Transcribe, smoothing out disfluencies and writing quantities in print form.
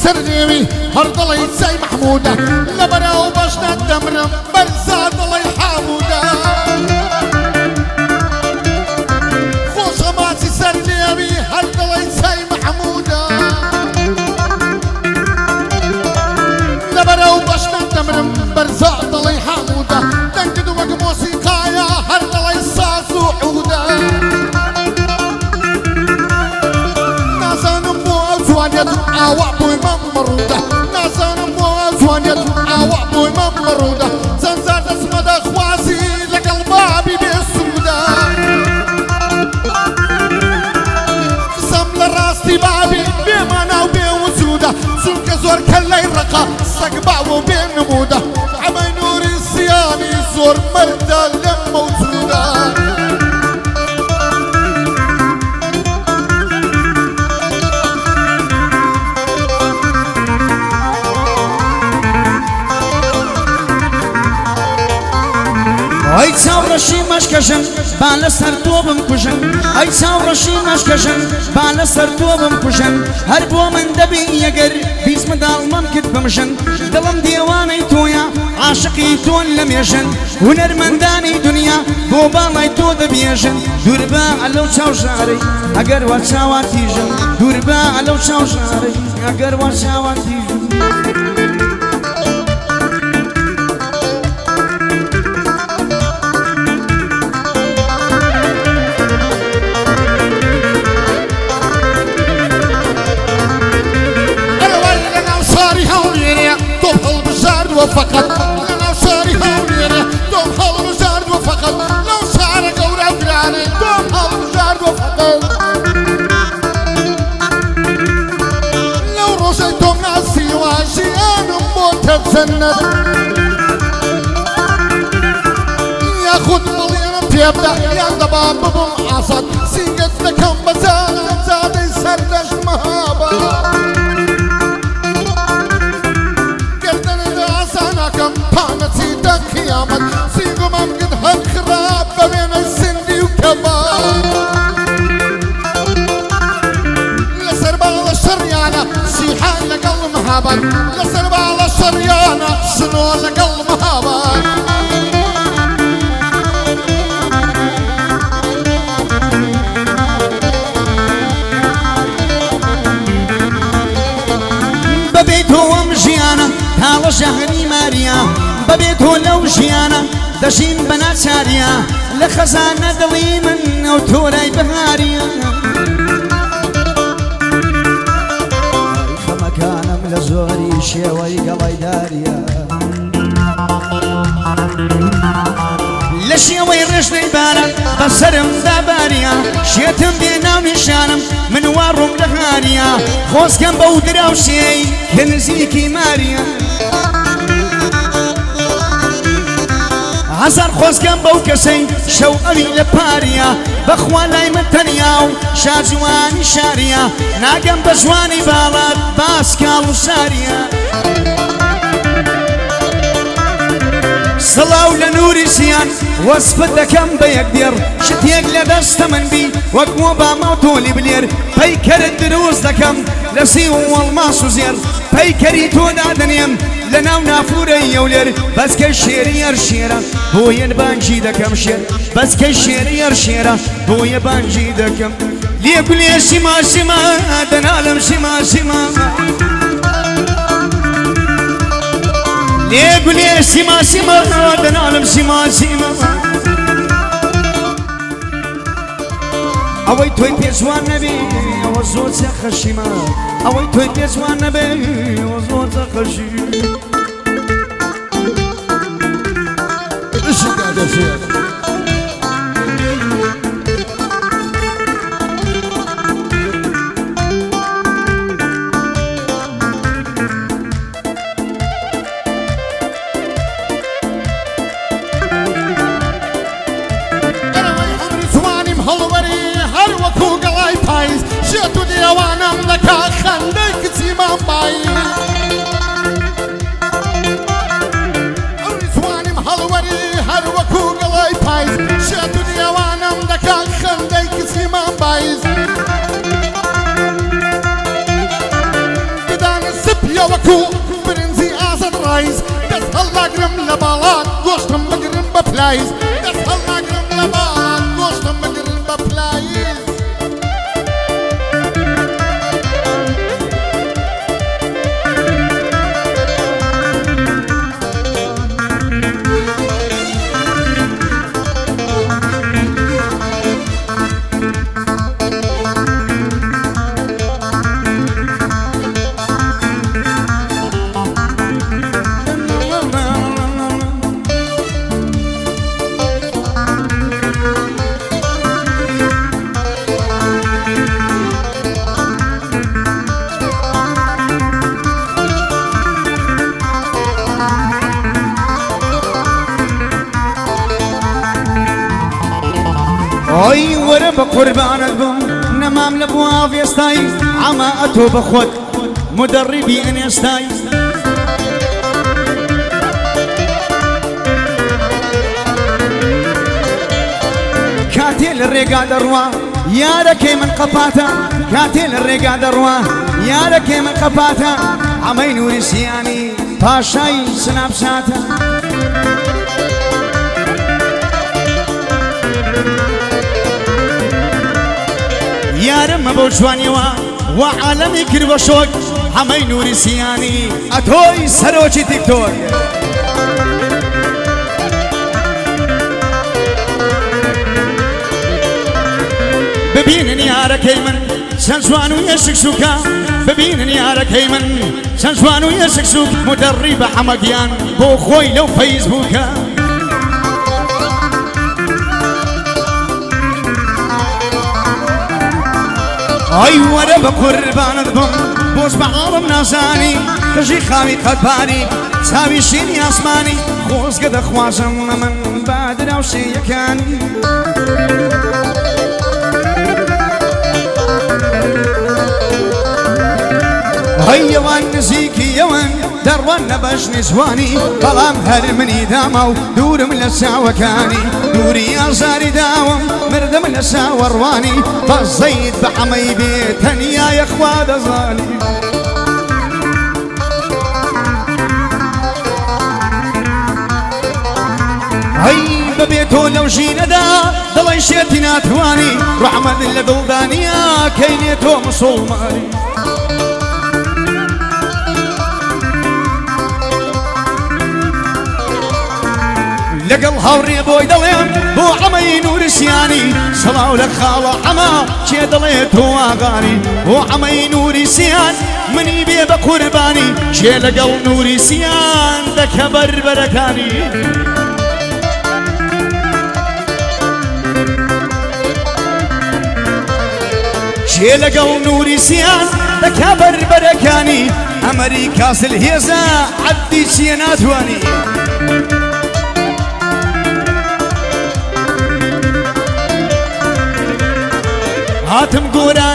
سرنيوي هرد الله يساي محمودة لبنا وبشنا الدمر برزاد الله يحامودة خوش غماتي سرنيوي هرد الله يساي محمودة لبنا وبشنا الدمر برزاد الله يحامودة تنقدوا مق موسيقايا هرد الله يساس وحودة ناسان مو أزوانية آوع بوي ممرودة ناسان مو أزوانية آوع بوي ممرودة زنزار اسمه دا خواسي لقلبا بي بسودة قسم لراستي بابي بيمانا وبيوزودة سلك زور كلا يرقى سقبع وبينمودة عمي نور السياني زور مردة لموزودة أي تصورشي مشكشن بالا سرتوبم كشن أي تصورشي مشكشن بالا سرتوبم كشن هربو من دبي يقر بيسم دال ممكن بمشن دلم ديواني تويا عاشقي تون لم يشن هنر داني دنيا بو بالاي تو دبيشن دوربا علو شاوشاري اگر وشاواتيجن دوربا علو شاوشاري اگر وشاواتيجن فقط لو صاري هونيني دوم حول مجارد وفقط لو صار قورا وقراني دوم حول مجارد وفقط لو رجيتم ناسي واجي انا موت بجنة ياخد مليون بيبدا يا دباب بمعصد سيقت لكم بزاد زاد يسردش مهابا كم بانتي دقيامك سيقوم امقد هالخراب بين السندي وكبار لسربال الشريانة سيحان لقل مهابك لسربال الشريانة شنو لقل مهابك ببيته ومجيانا هاو شهري ماريا ببيته لو جيانا دشين بنات شاريا لخزانة دلي من وتوراي بهاريا خمكانا من الزوري شيوي قلي داريا لشيوي رشني بارك بسرم داباريا شيتم بينا ونشانم من وارم لهاريا خوز كم بودرا وشي كنزيكي ماريا هزار خوز كم بوكسي شو أبي لباريا بخوالاي من تنياو شاجواني شاريا ناقم بجواني بالات باسكال وشاريا صلاو لنوري سيان وصفت كم بيقدر شتيق لدست من بي وقمو باموتولي بلير بيكر الدروز دكم لسيو والماس وزير بيكري تودا دنيم لناو نافوري يولير بس كالشيري يرشيرا هو ينبانجي دكم شير بس كالشيري يرشيرا هو ينبانجي دكم ليقول يا شما شما دنالم شما شما ليقول يا شما شما دنالم شما شما اوي توي بيزوان نبي وزوت خشيما اوي توي بيزوان نبي وزوت خشيما ايش قاعد اشياء شتو ديوانم لكا خندك زمان باي رزوانم هلوري هر وكو قلاي بايز شتو ديوانم لكا خندك زمان بايز قدان السب بلايز يسهل ناقرم لبالان قوشتم مقرن ببلايز ئۆی وەرە بە قوربانت بم نەمام لە بووا ئێستای ئەمە ئەتۆ بە خۆت مدەڕیبی ئەنێستای کاتێ لە ڕێگا دەڕوا یارەکەی من قەپاتە کاتێ لە ڕێگا دەڕوا یارەکەی من قەپاتە ئەمەی نووری سیانی پاشای سناپچاتە یارم بۆ جوانیەوە وا عالەمی کرد بە شۆک هەمەی نووری سیانی ئەتۆی سەرۆکی تیکتۆک ببینن یارەکەی من چەند جوان و یەشک سووکە ببینن یارەکەی من چەند جوان و یەشک سووک مدەڕی بە حەمەگیان بۆ خۆی لەو فەیسبووکە ئەی وەرە بە قوربانت بم بۆش بە عاڵم نازانی کەژی خاوی قەتباری چاوی شینی ئاسمانی خۆزگە دەخوازم من با دراوسێیەکانی ئەی ئەوان نزیکی ئەوان دەڕوان لە بەشنی جوانی بەڵام هەر منی داما و دوورم لە چاوەکانی دووری ئازاری داوم مردم لە چاوەڕوانی بەزەیت بە عەمەی بێ تەنیایە خوا دەزانی ئەی بەبێ تۆ لەو ژینەدا دڵی شێتی ناتوانی ڕەحمەت لە دڵدانیە کەینێ تۆ موسڵمانی لەگەڵ هاوڕێ بۆی دەڵێم بۆ عەمەی نوورسیانی سەڵاو لە خاڵە عەما چێ دەڵێ تۆ ئاغانی بۆ عەمەی نووریسیان منی بێ بە قوربانی چێ لەگەڵ نووریسیان دەکە بەربەرەکانی چێ لەگەڵ نووریسیان دەکە بەربەرەکانی ئەمەری کاسل هێزە عەدی چیە ناتوانی هاتم گۆرانی